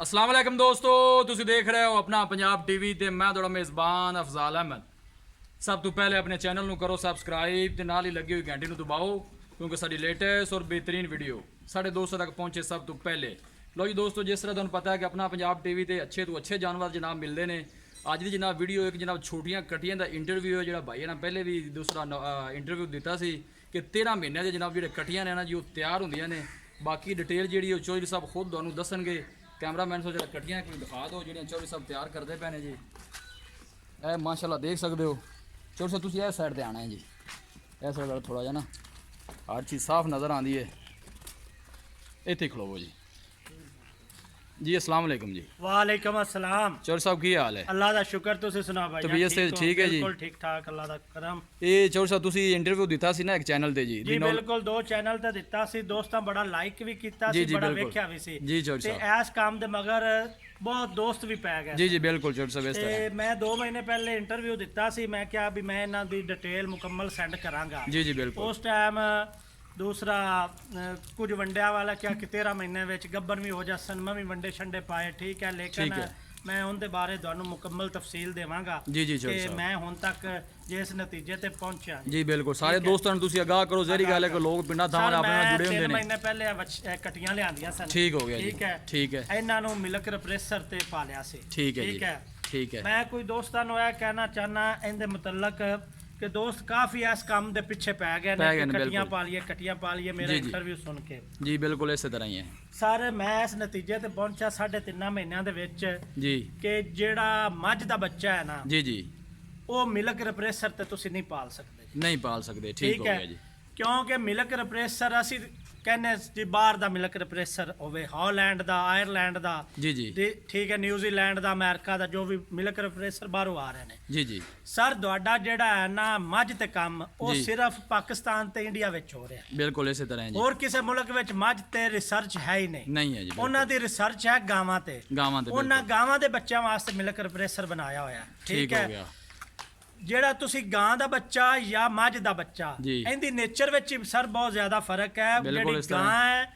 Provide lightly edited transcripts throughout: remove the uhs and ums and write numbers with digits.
अस्सलाम वालेकुम दोस्तों, ਤੁਸੀਂ ਦੇਖ ਰਹੇ ਹੋ ਆਪਣਾ ਪੰਜਾਬ ਟੀਵੀ ਤੇ ਮੈਂ ਤੁਹਾਡਾ ਮੇਜ਼ਬਾਨ ਅਫਜ਼ਾਲ ਅਹਿਮਦ। ਸਭ ਤੋਂ ਪਹਿਲੇ ਆਪਣੇ ਚੈਨਲ ਨੂੰ ਕਰੋ ਸਬਸਕ੍ਰਾਈਬ ਤੇ ਨਾਲ ਹੀ ਲੱਗੀ ਹੋਈ ਘੰਟੀ ਨੂੰ ਦਬਾਓ ਕਿਉਂਕਿ ਸਾਡੀ ਲੇਟੈਸਟ ਔਰ ਬਿਹਤਰੀਨ ਵੀਡੀਓ ਸਾਡੇ ਦੋਸਤਾਂ ਤੱਕ ਪਹੁੰਚੇ ਸਭ ਤੋਂ ਪਹਿਲੇ। ਲੋ ਜੀ ਦੋਸਤੋ, ਜਿਸ ਤਰ੍ਹਾਂ ਤੁਹਾਨੂੰ ਪਤਾ ਹੈ ਕਿ ਆਪਣਾ ਪੰਜਾਬ ਟੀਵੀ ਤੇ ਅੱਛੇ ਤੋਂ ਅੱਛੇ ਜਾਨਵਰ ਜਨਾਬ ਮਿਲਦੇ ਨੇ। ਅੱਜ ਦੀ ਜਨਾਬ ਵੀਡੀਓ ਇੱਕ ਜਨਾਬ ਛੋਟੀਆਂ ਕਟੀਆਂ ਦਾ ਇੰਟਰਵਿਊ ਹੈ, ਜਿਹੜਾ ਭਾਈ ਨੇ ਪਹਿਲੇ ਵੀ ਦੂਸਰਾ ਇੰਟਰਵਿਊ ਦਿੱਤਾ ਸੀ ਕਿ 13 ਮਹੀਨਿਆਂ ਦੇ ਜਨਾਬ ਜਿਹੜੇ ਕਟੀਆਂ ਨੇ ਨਾ ਜੀ ਉਹ ਤਿਆਰ ਹੁੰਦੀਆਂ ਨੇ। ਬਾਕੀ ਡਿਟੇਲ ਜਿਹੜੀ ਉਹ ਚੌਧਰੀ ਸਾਹਿਬ ਖੁਦ ਤੁਹਾਨੂੰ ਦੱਸਣਗੇ। कैमरामैन से जो कटियां कोई दिखा दो जो चौधरी साहब तैयार करते पे ने जी। ए माशाल्लाह देख सकते हो चौधरी साहब, तुम इस साइड पर आना है जी। इस साइड थोड़ा जा ना हर चीज़ साफ नज़र आती है। इतने खलोवो जी। जी अस्सलाम वालेकुम जी। वालेकुम अस्सलाम। चौधरी साहब की हाल है? अल्लाह दा शुक्र, तुसी सुना भाई? तबीयत से ठीक है जी? बिल्कुल ठीक ठाक, अल्लाह दा करम। ये चौधरी साहब तुसी इंटरव्यू दिता सी ना एक चैनल ते जी? जी बिल्कुल, दो चैनल ते दिता सी, दोस्तां बड़ा लाइक भी कीता सी, बड़ा वेख्या भी सी जी चौधरी ते साहब। इस काम दे मगर बहुत दोस्त भी पै गए जी जी बिल्कुल चौधरी साहब। इस ते तरह मैं 2 महीने पहले इंटरव्यू दिता सी, मैं क्या भी मैं इन्हां दी डिटेल मुकम्मल सेंड करांगा। जी जी बिल्कुल। उस टाइम दूसरा कुछ वंडिया वाला क्या कि 13 महीने विच गब्बन भी हो जासन, मैं भी वंडे शंडे पाए, ठीक है, लेकिन मैं उनके बारे तुहानू मुकम्मल तफसील देवांगा जी जी कि मैं हुण तक जिस नतीजे ते पहुंचा जी बिल्कुल। सारे दोस्तों ਨੂੰ ਤੁਸੀਂ ਆਗਾਹ ਕਰੋ। ਜ਼ਹਿਰੀ ਗੱਲ ਹੈ ਕਿ ਲੋਕ ਪਿੰਡਾਂ ਥਾਵਾਂ ਆਪਣੇ ਨਾਲ ਜੁੜੇ ਹੁੰਦੇ 3 ਨੇ। ਮਹੀਨੇ ਪਹਿਲੇ ਕਟੀਆਂ ਲਿਆਂਦੀਆਂ ਸਨ। ਠੀਕ ਹੋ ਗਿਆ ਜੀ। ਠੀਕ ਹੈ ਠੀਕ ਹੈ। ਇਹਨਾਂ ਨੂੰ ਮਿਲਕ ਰਿਪਰੈਸਰ ਤੇ ਪਾਲਿਆ ਸੀ। ਠੀਕ ਹੈ ਜੀ। ਠੀਕ ਹੈ ਠੀਕ ਹੈ। ਮੈਂ ਕੋਈ ਦੋਸਤਾਂ ਨੂੰ ਇਹ ਕਹਿਣਾ ਚਾਹਨਾ ਇਹਦੇ ਮੁਤਲਕ कि दोस्त काफी इस काम दे पीछे पै गए ने कि कटियां पालिए मेरा इंटरव्यू सुन के। जी बिल्कुल इस तरह ही है सर। मैं इस नतीजे ते पहुंचा 3.5 महीनों दे विच जी कि जेड़ा मझ दा बच्चा है ना जी जी वो मिलक रिप्रेसर ते तुसी नहीं पाल सकते। नहीं पाल सकते। ठीक हो गया जी। क्योंकि मिलक रिप्रेसर असी कहने जी बाहर दा मिलक रिप्रेसर होवे, हॉलैंड दा, आयरलैंड दा, जी जी ठीक है, न्यूजीलैंड दा, अमेरिका दा, जो भी मिलक रिप्रेसर बाहरों आ रहे हैं जी जी। सर ਤੁਹਾਡਾ ਜਿਹੜਾ ਹੈ ਨਾ ਮੱਝ ਤੇ ਕੰਮ ਉਹ ਸਿਰਫ ਪਾਕਿਸਤਾਨ ਤੇ ਇੰਡੀਆ ਵਿੱਚ ਹੋ ਰਿਹਾ। ਬਿਲਕੁਲ ਇਸੇ ਤਰ੍ਹਾਂ ਹੈ ਜੀ। ਹੋਰ ਕਿਸੇ ਮੁਲਕ ਵਿੱਚ ਮੱਝ ਤੇ ਰਿਸਰਚ ਹੈ ਹੀ ਨਹੀਂ। ਨਹੀਂ ਹੈ ਜੀ। ਉਹਨਾਂ ਦੀ ਰਿਸਰਚ ਹੈ ਗਾਵਾਂ ਤੇ। ਉਹਨਾਂ ਗਾਵਾਂ ਦੇ ਬੱਚਿਆਂ ਵਾਸਤੇ ਮਿਲਕ ਰਿਪਰੈਸਰ ਬਣਾਇਆ ਹੋਇਆ। ਠੀਕ ਹੈ। ਜਿਹੜਾ ਤੁਸੀਂ ਗਾਂ ਦਾ ਬੱਚਾ ਜਾਂ ਮੱਝ ਦਾ ਬੱਚਾ, ਇਹਦੀ ਨੇਚਰ ਵਿੱਚ ਸਰ ਬਹੁਤ ਜ਼ਿਆਦਾ ਫਰਕ ਹੈ। ਜਿਹੜੀ ਗਾਂ ਹੈ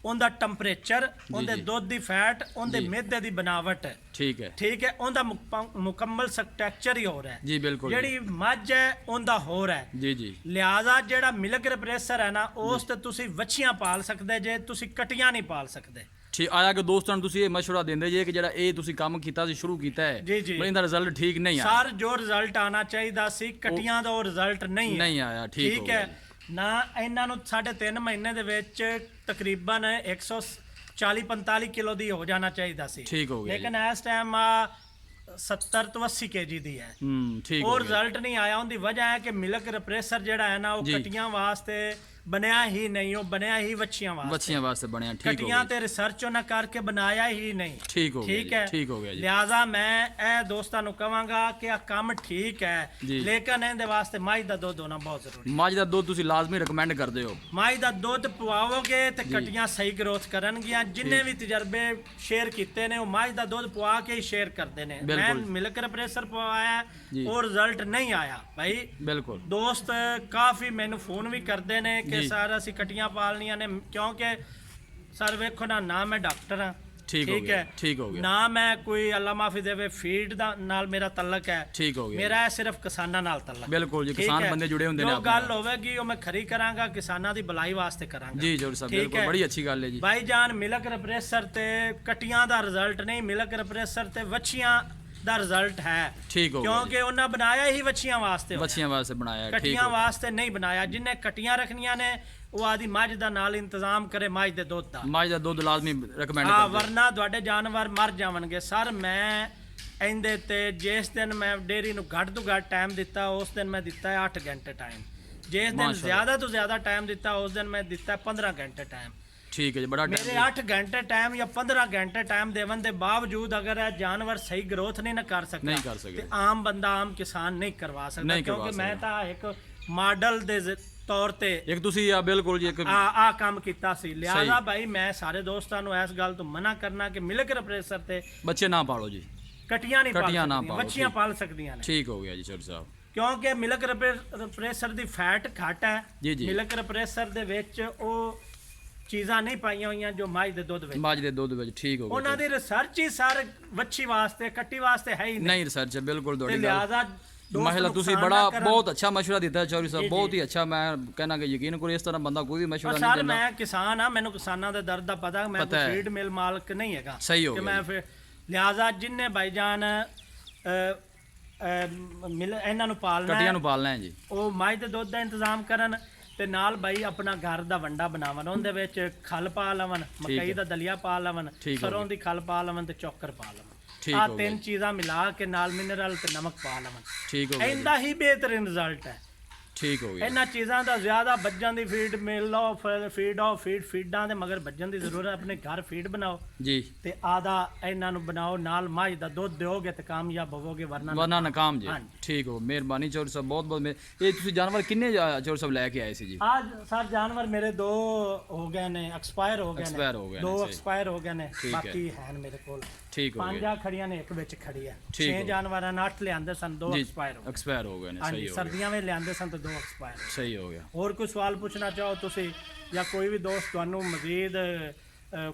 ਉਹਦਾ ਟੈਂਪਰੇਚਰ, ਉਹਦੇ ਦੁੱਧ ਦੀ ਫੈਟ, ਉਹਦੇ ਮਿੱਦੇ ਦੀ ਬਣਾਵਟ, ਠੀਕ ਹੈ ਠੀਕ ਹੈ, ਉਹਦਾ ਮੁਕੰਮਲ ਸਟਰਕਚਰ ਹੀ ਹੋ ਰਿਹਾ ਜੀ ਬਿਲਕੁਲ। ਜਿਹੜੀ ਮੱਝ ਹੈ ਉਹਦਾ ਹੋਰ ਹੈ ਜੀ ਜੀ। ਲਿਹਾਜ਼ਾ ਜਿਹੜਾ ਮਿਲਕ ਰਿਪਰੈਸਰ ਹੈ ਨਾ ਉਸ ਤੇ ਤੁਸੀਂ ਵੱਛੀਆਂ ਪਾਲ ਸਕਦੇ ਜੇ, ਤੁਸੀਂ ਕਟੀਆਂ ਨਹੀਂ ਪਾਲ ਸਕਦੇ। ਠੀਕ ਆਇਆ ਕਿ ਦੋਸਤਾਂ ਨੂੰ ਤੁਸੀਂ ਇਹ ਮਸ਼ਵਰਾ ਦਿੰਦੇ ਜੇ ਕਿ ਜਿਹੜਾ ਇਹ ਤੁਸੀਂ ਕੰਮ ਕੀਤਾ ਸੀ, ਸ਼ੁਰੂ ਕੀਤਾ ਹੈ, ਪਰ ਇਹਦਾ ਰਿਜ਼ਲਟ ਠੀਕ ਨਹੀਂ ਆਇਆ। ਸਰ ਜੋ ਰਿਜ਼ਲਟ ਆਣਾ ਚਾਹੀਦਾ ਸੀ ਕਟੀਆਂ ਦਾ ਉਹ ਰਿਜ਼ਲਟ ਨਹੀਂ ਆਇਆ। ਠੀਕ ਹੈ ਨਾ। ਇਹਨਾਂ ਨੂੰ 3.5 ਮਹੀਨੇ ਦੇ ਵਿੱਚ ਤਕਰੀਬਨ 140-45 ਕਿਲੋ ਦੀ ਹੋ ਜਾਣਾ ਚਾਹੀਦਾ ਸੀ। ਠੀਕ ਹੋ ਗਿਆ। ਲੇਕਿਨ ਇਸ ਟਾਈਮ 70 ਤੋਂ 80 ਕੇਜੀ ਦੀ ਹੈ। ਠੀਕ। ਉਹ ਰਿਜ਼ਲਟ ਨਹੀਂ ਆਇਆ। ਉਹਦੀ ਵਜ੍ਹਾ ਹੈ ਕਿ ਮਿਲਕ ਰਿਪਰੈਸਰ ਜਿਹੜਾ ਹੈ ਨਾ ਉਹ ਕਟੀਆਂ ਵਾਸਤੇ ਬਣਿਆ ਹੀ ਨਹੀਂ, ਉਹ ਬਣਿਆ ਹੀ ਵੱਛੀਆਂ ਵਾਸਤੇ ਬਣਿਆ। ਠੀਕ ਹੋ ਗਿਆ। ਕਟੀਆਂ ਤੇ ਰਿਸਰਚ ਉਹਨਾਂ ਕਰਕੇ ਬਣਾਇਆ ਹੀ ਨਹੀਂ। ਠੀਕ ਹੋ ਗਿਆ। ਠੀਕ ਹੈ। ਠੀਕ ਹੋ ਗਿਆ ਜੀ। ਲਿਹਾਜ਼ਾ ਮੈਂ ਇਹ ਦੋਸਤਾਂ ਨੂੰ ਕਹਾਂਗਾ ਕਿ ਆ ਕੰਮ ਠੀਕ ਹੈ, ਲੇਕਿਨ ਇਹਦੇ ਵਾਸਤੇ ਮੱਝ ਦਾ ਦੁੱਧ ਹੋਣਾ ਬਹੁਤ ਜ਼ਰੂਰੀ। ਮੱਝ ਦਾ ਦੁੱਧ ਤੁਸੀਂ ਲਾਜ਼ਮੀ ਰეკਮੈਂਡ ਕਰਦੇ ਹੋ? ਮੱਝ ਦਾ ਦੁੱਧ ਪਵਾਓਗੇ ਤੇ ਕਟੀਆਂ ਸਹੀ ਗਰੋਥ ਕਰਨਗੀਆਂ। ਜਿੰਨੇ ਵੀ ਤਜਰਬੇ ਸ਼ੇਅਰ ਕੀਤੇ ਨੇ ਉਹ ਮੱਝ ਦਾ ਦੁੱਧ ਪਵਾ ਕੇ ਹੀ ਸ਼ੇਅਰ ਕਰਦੇ ਨੇ। ਮੈਂ ਮਿਲਕ ਰਿਪਰੈਸਰ ਪਵਾਇਆ, ਉਹ ਰਿਜ਼ਲਟ ਨਹੀਂ ਆਇਆ ਭਾਈ। ਬਿਲਕੁਲ। ਦੋਸਤ ਕਾਫੀ ਮੈਨੂੰ ਫੋਨ ਵੀ ਕਰਦੇ ਨੇ ਕਿ ਸਰ ਅਸੀਂ ਕਟੀਆਂ ਪਾਲਣੀਆਂ ਨੇ, ਕਿਉਂਕਿ ਸਰ ਵੇਖੋ ਨਾ ਮੈਂ ਡਾਕਟਰ ਹਾਂ। ਠੀਕ ਹੈ। ਠੀਕ ਹੋ ਗਿਆ। ਨਾ ਮੈਂ ਕੋਈ ਅੱਲਾ ਮਾਫੀ ਦੇਵੇ ਫੀਡ ਦਾ ਨਾਲ ਮੇਰਾ ਤਲਕ ਹੈ। ਠੀਕ ਹੋ ਗਿਆ। ਮੇਰਾ ਸਿਰਫ ਕਿਸਾਨਾਂ ਨਾਲ ਤਲਕ। ਬਿਲਕੁਲ ਜੀ। ਕਿਸਾਨ ਬੰਦੇ ਜੁੜੇ ਹੁੰਦੇ ਨੇ। ਜੋ ਗੱਲ ਹੋਵੇਗੀ ਉਹ ਮੈਂ ਖਰੀ ਕਰਾਂਗਾ, ਕਿਸਾਨਾਂ ਦੀ ਭਲਾਈ ਵਾਸਤੇ ਕਰਾਂਗਾ। ਜੀ ਜੋਰ ਸਾਹਿਬ ਬਿਲਕੁਲ ਬੜੀ ਅੱਛੀ ਗੱਲ ਹੈ ਜੀ। ਭਾਈ ਜਾਨ ਮਿਲਕ ਰਿਪਰੈਸਰ ਤੇ ਕਟੀਆਂ ਦਾ ਰਿਜ਼ਲਟ ਨਹੀਂ, ਮਿਲਕ ਰਿਪਰੈਸਰ ਤੇ ਵੱਛੀਆਂ ਦਾ ਰਿਜ਼ਲਟ ਹੈ। ਠੀਕ ਹੋ ਗਿਆ। ਕਿਉਂਕਿ ਉਹਨਾਂ ਬਣਾਇਆ ਹੀ ਵੱਛੀਆਂ ਵਾਸਤੇ ਬਣਾਇਆ, ਕਟੀਆਂ ਵਾਸਤੇ ਨਹੀਂ ਬਣਾਇਆ। ਜਿੰਨੇ ਕਟੀਆਂ ਰੱਖਣੀਆਂ ਨੇ ਉਹ ਆਦੀ ਮੱਝ ਦਾ ਨਾਲ ਇੰਤਜ਼ਾਮ ਕਰੇ, ਮੱਝ ਦੇ ਦੁੱਧ ਦਾ। ਮੱਝ ਦਾ ਦੁੱਧ ਲਾਜ਼ਮੀ ਰეკਮੈਂਡ ਕਰਦੇ, ਵਰਨਾ ਤੁਹਾਡੇ ਜਾਨਵਰ ਮਰ ਜਾਵਣਗੇ। ਸਰ ਮੈਂ ਇਹਦੇ ਤੇ ਜਿਸ ਦਿਨ ਮੈਂ ਡੇਅਰੀ ਨੂੰ ਘੱਟ ਤੋਂ ਘੱਟ ਟਾਈਮ ਦਿੱਤਾ ਉਸ ਦਿਨ ਮੈਂ ਦਿੱਤਾ 8 ਘੰਟੇ ਟਾਈਮ। ਜਿਸ ਦਿਨ ਜ਼ਿਆਦਾ ਤੋਂ ਜ਼ਿਆਦਾ ਟਾਈਮ ਦਿੱਤਾ ਉਸ ਦਿਨ ਮੈਂ ਦਿੱਤਾ 15 ਘੰਟੇ ਟਾਈਮ। ਠੀਕ ਹੈ ਜੀ। ਬੜਾ ਮੇਰੇ 8 ਘੰਟੇ ਟਾਈਮ ਜਾਂ 15 ਘੰਟੇ ਟਾਈਮ ਦੇਵਨ ਦੇ ਬਾਵਜੂਦ ਅਗਰ ਇਹ ਜਾਨਵਰ ਸਹੀ ਗਰੋਥ ਨਹੀਂ ਨਾ ਕਰ ਸਕਦਾ ਤੇ ਆਮ ਬੰਦਾ, ਆਮ ਕਿਸਾਨ ਨਹੀਂ ਕਰਵਾ ਸਕਦਾ। ਕਿਉਂਕਿ ਮੈਂ ਤਾਂ ਇੱਕ ਮਾਡਲ ਦੇ ਤੌਰ ਤੇ ਇੱਕ ਤੁਸੀਂ ਆ ਬਿਲਕੁਲ ਜੀ ਇੱਕ ਆ ਕੰਮ ਕੀਤਾ ਸੀ। ਲਿਹਾਜ਼ਾ ਭਾਈ ਮੈਂ ਸਾਰੇ ਦੋਸਤਾਂ ਨੂੰ ਇਸ ਗੱਲ ਤੋਂ ਮਨਾ ਕਰਨਾ ਕਿ ਮਿਲਕ ਰਿਪਰੈਸਰ ਤੇ ਬੱਚੇ ਨਾ ਪਾਲੋ ਜੀ। ਕਟੀਆਂ ਨਹੀਂ ਪਾਲੋ, ਬੱਚੀਆਂ ਪਾਲ ਸਕਦੀਆਂ ਨੇ। ਠੀਕ ਹੋ ਗਿਆ ਜੀ ਸਰ ਸਾਹਿਬ। ਕਿਉਂਕਿ ਮਿਲਕ ਰਿਪਰੈਸਰ ਦੀ ਫੈਟ ਘੱਟ ਹੈ। ਮਿਲਕ ਰਿਪਰੈਸਰ ਦੇ ਵਿੱਚ ਉਹ ਚੀਜ਼ਾਂ ਨਹੀਂ ਪਾਈਆਂ ਹੋਈਆਂ ਜੋ ਮੱਝ ਦੇ ਦੁੱਧ ਵਿੱਚ। ਮੱਝ ਦੇ ਦੁੱਧ ਵਿੱਚ ਠੀਕ ਹੋ ਗਿਆ। ਉਹਨਾਂ ਦੀ ਰਿਸਰਚ ਹੀ ਸਰ ਵੱਛੀ ਵਾਸਤੇ ਕੱਟੀ ਵਾਸਤੇ ਹੈ ਹੀ ਨਹੀਂ ਰਿਸਰਚ ਹੈ ਬਿਲਕੁਲ ਤੇ ਤੁਹਾਡੀ ਗੱਲ। ਲਿਹਾਜ਼ਾ ਮਹਿਲਾ ਤੁਸੀਂ ਬੜਾ ਬਹੁਤ ਅੱਛਾ ਮਸ਼ਵਰਾ ਦਿੱਤਾ ਚੌਧਰੀ ਸਾਹਿਬ, ਬਹੁਤ ਹੀ ਅੱਛਾ। ਮੈਂ ਕਹਿਣਾ ਕਿ ਯਕੀਨ ਕਰੋ ਇਸ ਤਰ੍ਹਾਂ ਬੰਦਾ ਕੋਈ ਵੀ ਮਸ਼ਵਰਾ ਨਹੀਂ ਸਰ ਦਿੰਦਾ। ਮੈਂ ਕਿਸਾਨ ਆ, ਮੈਨੂੰ ਕਿਸਾਨਾਂ ਦੇ ਦਰਦ ਦਾ ਪਤਾ, ਮੈਂ ਕੋਈ ਫੀਡ ਮਿਲ ਮਾਲਕ ਨਹੀਂ ਹੈਗਾ ਸਹੀ ਹੋ ਕਿ ਗਿਆ ਮੈਂ ਫਿਰ ਲਿਹਾਜ਼ਾ ਜਿੰਨੇ ਭਾਈਜਾਨ ਮਿਲ ਇਹਨਾਂ ਨੂੰ ਪਾਲਣਾ ਕੱਟੀਆਂ ਹੈ, ਨੂੰ ਪਾਲਣਾ ਹੈ ਜੀ, ਉਹ ਮੱਝ ਦੇ ਦੁੱਧ ਦਾ ਇੰਤਜ਼ਾਮ ਕਰਨ ਤੇ ਨਾਲ ਬਾਈ ਆਪਣਾ ਘਰ ਦਾ ਵੰਡਾ ਬਣਾਵਣ, ਉਹਦੇ ਵਿੱਚ ਖਲ ਪਾ ਲਵਣ, ਮਕਈ ਦਾ ਦਲੀਆ ਪਾ ਲਵਣ, ਸਰੋਂ ਦੀ ਖਲ ਪਾ ਲਵਣ ਤੇ ਚੋਕਰ ਪਾ ਲਵਣ। ਆ ਤਿੰਨ ਚੀਜ਼ਾਂ ਮਿਲਾ ਕੇ ਨਾਲ ਮਿਨਰਲ ਤੇ ਨਮਕ ਪਾ ਲਵਣ, ਠੀਕ ਹੋ ਗਿਆ। ਇਹਦਾ ਹੀ ਬਿਹਤਰੀਨ ਰਿਜ਼ਲਟ ਹੈ। ਠੀਕ ਹੋ ਗਿਆ। ਇਹਨਾਂ ਚੀਜ਼ਾਂ ਦਾ ਜ਼ਿਆਦਾ ਬੱਜਣ ਦੀ ਫੀਡ ਮਿਲ ਲਓ, ਫੀਡਾਂ ਦੇ ਮਗਰ ਬੱਜਣ ਦੀ ਜ਼ਰੂਰਤ, ਆਪਣੇ ਘਰ ਫੀਡ ਬਣਾਓ ਜੀ ਤੇ ਆਦਾ ਇਹਨਾਂ ਨੂੰ ਬਣਾਓ, ਨਾਲ ਮੱਝ ਦਾ ਦੁੱਧ ਦਿਓਗੇ ਤੇ ਕਾਮਯਾਬ ਹੋਵੋਗੇ, ਵਰਨਾ ਨਕਾਮ ਜੀ। ਠੀਕ ਹੋ, ਮਿਹਰਬਾਨੀ ਚੌਧਰੀ ਸਾਹਿਬ, ਬਹੁਤ ਬਹੁਤ ਇਹ ਤੁਸੀਂ ਜਾਨਵਰ ਕਿੰਨੇ ਚੌਧਰੀ ਸਾਹਿਬ ਲੈ ਕੇ ਆਏ ਸੀ ਜੀ? ਅੱਜ ਸਰ ਜਾਨਵਰ ਮੇਰੇ 2 ਹੋ ਗਏ ਨੇ, ਐਕਸਪਾਇਰ ਹੋ ਗਏ ਨੇ, 2 ਐਕਸਪਾਇਰ ਹੋ ਗਏ ਨੇ, ਬਾਕੀ ਹਨ ਮੇਰੇ ਕੋਲ। ਠੀਕ ਹੋ 5 ਖੜੀਆਂ ਨੇ, ਇੱਕ ਵਿੱਚ ਖੜੀ ਹੈ। 6 ਜਾਨਵਰਾਂ ਨੇ, 8 ਲਿਆਂਦੇ ਸਨ, 2 ਐਕਸਪਾਇਰ ਹੋ ਗਏ ਨੇ। ਸਹੀ ਹੋ ਗਿਆ। ਸਰਦੀਆਂ ਵਿੱਚ ਲਿਆਂਦੇ ਸਨ ਤੇ 2 ਐਕਸਪਾਇਰ। ਸਹੀ ਹੋ ਗਿਆ। ਹੋਰ ਕੋਈ ਸਵਾਲ ਪੁੱਛਣਾ ਚਾਹੋ ਤੁਸੀਂ ਜਾਂ ਕੋਈ ਵੀ ਦੋਸਤ ਤੁਹਾਨੂੰ ਮਜ਼ੀਦ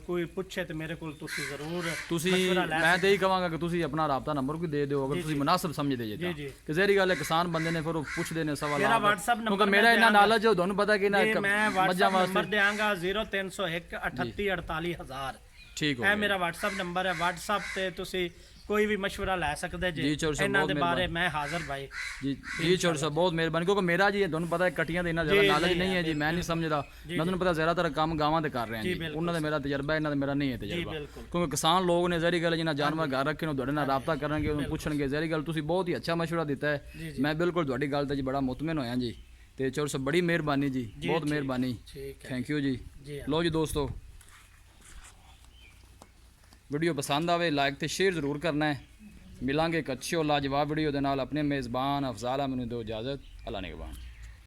ਕੋਈ ਪੁੱਛੇ ਤੇ ਮੇਰੇ ਕੋਲ ਤੁਸੀਂ ਜ਼ਰੂਰ ਮੈਂ ਤੇ ਹੀ ਕਹਾਂਗਾ ਕਿ ਤੁਸੀਂ ਆਪਣਾ ਰਾਬਤਾ ਨੰਬਰ ਕੋਈ ਦੇ ਦਿਓ ਅਗਰ ਤੁਸੀਂ ਮੁਨਾਸਬ ਸਮਝਦੇ ਜੇ ਤਾਂ, ਕਿ ਜ਼ਹਿਰੀ ਗੱਲ ਹੈ ਕਿਸਾਨ ਬੰਦੇ ਨੇ ਫਿਰ ਉਹ ਪੁੱਛਦੇ ਨੇ ਸਵਾਲ। ਮੇਰਾ WhatsApp ਨੰਬਰ, ਕਿਉਂਕਿ ਮੇਰਾ ਇਹਨਾਂ ਨਾਲਜ ਹੈ, ਤੁਹਾਨੂੰ ਪਤਾ ਕਿ ਨਾ ਮੈਂ WhatsApp ਨੰਬਰ ਦੇਵਾਂਗਾ 0301 38 48000। ਠੀਕ ਹੋ ਗਿਆ, ਇਹ ਮੇਰਾ WhatsApp ਨੰਬਰ ਹੈ। WhatsApp ਤੇ ਤੁਸੀਂ ਕੋਈ ਵੀ ਮਸ਼ਵਰਾ ਲੈ ਸਕਦੇ ਜੀ ਇਹਨਾਂ ਦੇ ਬਾਰੇ, ਮੈਂ ਹਾਜ਼ਰ ਭਾਈ ਜੀ। ਜੀ ਚੌਧਰੀ ਸਾਹਿਬ ਬਹੁਤ ਮਿਹਰਬਾਨੀ, ਕਿਉਂਕਿ ਮੇਰਾ ਜੀ ਤੁਹਾਨੂੰ ਪਤਾ ਹੈ ਕਟੀਆਂ ਦੇ ਇੰਨਾ ਜ਼ਿਆਦਾ ਨਾਲਜ ਨਹੀਂ ਹੈ ਜੀ, ਮੈਂ ਨਹੀਂ ਸਮਝਦਾ। ਮੈਂ ਤੁਹਾਨੂੰ ਪਤਾ ਜ਼ਿਆਦਾਤਰ ਕੰਮ ਗਾਵਾਂ ਤੇ ਕਰ ਰਿਹਾ ਜੀ, ਉਹਨਾਂ ਦਾ ਮੇਰਾ ਤਜਰਬਾ, ਇਹਨਾਂ ਦਾ ਮੇਰਾ ਨਹੀਂ ਹੈ ਤਜਰਬਾ। ਕਿਉਂਕਿ ਕਿਸਾਨ ਲੋਕ ਨੇ ਜ਼ਹਿਰੀ ਗੱਲ ਜਿਹਨਾਂ ਜਾਨਵਰ ਘਰ ਰੱਖੇ ਨੇ ਤੁਹਾਡੇ ਨਾਲ ਰਾਬਤਾ ਕਰਨਗੇ, ਉਹਨੂੰ ਪੁੱਛਣਗੇ ਜ਼ਹਿਰੀ ਗੱਲ। ਤੁਸੀਂ ਬਹੁਤ ਹੀ ਅੱਛਾ ਮਸ਼ਵਰਾ ਦਿੱਤਾ ਹੈ, ਮੈਂ ਬਿਲਕੁਲ ਤੁਹਾਡੀ ਗੱਲ ਤੇ ਜੀ ਬੜਾ ਮੁਤਮਿਨ ਹੋਇਆ ਜੀ। ਤੇ ਚੌਧਰੀ ਸਾਹਿਬ ਬੜੀ ਮਿਹਰਬਾਨੀ ਜੀ, ਬਹੁਤ ਮਿਹਰਬਾਨੀ, ਥੈਂਕ ਯੂ ਜੀ। ਲਓ ਜੀ ਦੋਸਤੋ, ਵੀਡੀਓ ਪਸੰਦ ਆਵੇ ਲਾਈਕ ਤੇ ਸ਼ੇਅਰ ਜ਼ਰੂਰ ਕਰਨਾ ਹੈ। ਮਿਲਾਂਗੇ ਇੱਕ ਅੱਛੀ ਔਰ ਲਾਜਵਾਬ ਵੀਡੀਓ ਦੇ ਨਾਲ। ਆਪਣੇ ਮੇਜ਼ਬਾਨ ਅਫਜ਼ਾਲ ਅਹਿਮਦ ਨੂੰ ਦਿਓ ਇਜਾਜ਼ਤ। ਅੱਲਾ ਨਿਗਹਬਾਨ।